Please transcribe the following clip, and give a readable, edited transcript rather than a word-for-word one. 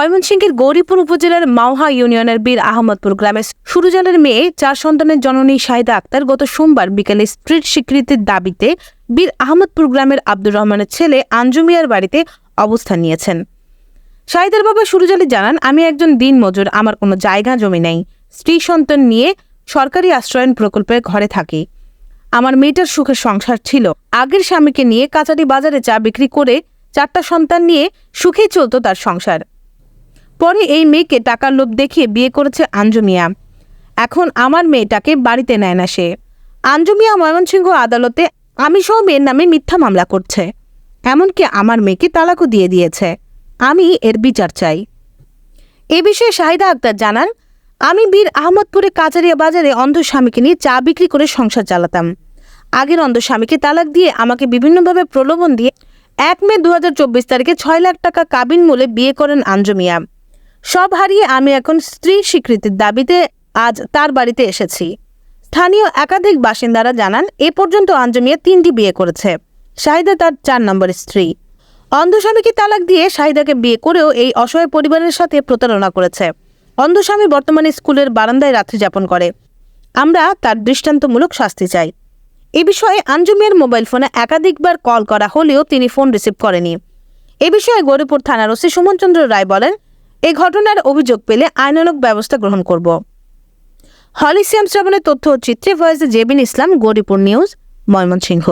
ময়মনসিংহের গৌরীপুর উপজেলার মাওহা ইউনিয়নের বীর আহমদপুর গ্রামের সুরজানের মেয়ে 4 সন্তানের জননী শাহিদা আক্তার গত সোমবার বিকেলে স্ত্রীর স্বীকৃতির দাবিতে বীর আহমদপুর গ্রামের আব্দুর রহমানের ছেলে আঞ্জু মিয়ার বাড়িতে অবস্থান নিয়েছেন। শাহিদার বাবা সুরজ আলী জানান, আমি একজন দিনমজুর, আমার কোনো জায়গা জমি নেই। স্ত্রী সন্তান নিয়ে সরকারি আশ্রয়ন প্রকল্পের ঘরে থাকি। আমার মেয়েটার সুখের সংসার ছিল। আগের স্বামীকে নিয়ে কাছারি বাজারে চা বিক্রি করে 4টা সন্তান নিয়ে সুখেই চলত তার সংসার। পরে এই মেয়েকে টাকার লোভ দেখিয়ে বিয়ে করেছে আঞ্জু মিয়া। এখন আমার মেয়েটাকে বাড়িতে নেয় না সে। আঞ্জু মিয়া ময়মনসিংহ আদালতে আমি সহ মেয়ের নামে মিথ্যা মামলা করছে, এমনকি আমার মেয়েকে তালাকও দিয়ে দিয়েছে। আমি এর বিচার চাই। এ বিষয়ে শাহিদা আক্তার জানান, আমি বীর আহমদপুরে কাচারিয়া বাজারে অন্ধ স্বামীকে নিয়ে চা বিক্রি করে সংসার চালাতাম। আগের অন্ধ স্বামীকে তালাক দিয়ে আমাকে বিভিন্নভাবে প্রলোভন দিয়ে 1 মে 2024 তারিখে 6 লাখ টাকা কাবিন মূলে বিয়ে করেন আঞ্জু মিয়া। সব হারিয়ে আমি এখন স্ত্রীর স্বীকৃতির দাবিতে আজ তার বাড়িতে এসেছি। স্থানীয় একাধিক বাসিন্দারা জানান, এ পর্যন্ত আঞ্জু মিয়া 3টি বিয়ে করেছে। শাহিদা তার 4 নম্বর স্ত্রী। অন্ধ স্বামীকে তালাক দিয়ে শাহিদাকে বিয়ে করেও এই অসহায় পরিবারের সাথে প্রতারণা করেছে। অন্ধ স্বামী বর্তমানে স্কুলের বারান্দায় রাত্রি যাপন করে। আমরা তার দৃষ্টান্তমূলক শাস্তি চাই। এ বিষয়ে আঞ্জু মিয়ার মোবাইল ফোনে একাধিকবার কল করা হলেও তিনি ফোন রিসিভ করেনি। এ বিষয়ে গৌরীপুর থানার ওসি সুমন চন্দ্র রায় বলেন, এই ঘটনার অভিযোগ পেলে আইনানুগ ব্যবস্থা গ্রহণ করব। হলিসিয়াম শ্রাবণের তথ্য ও চিত্রে ভয়েসে জেবিন ইসলাম, গৌরীপুর নিউজ, ময়মনসিংহ।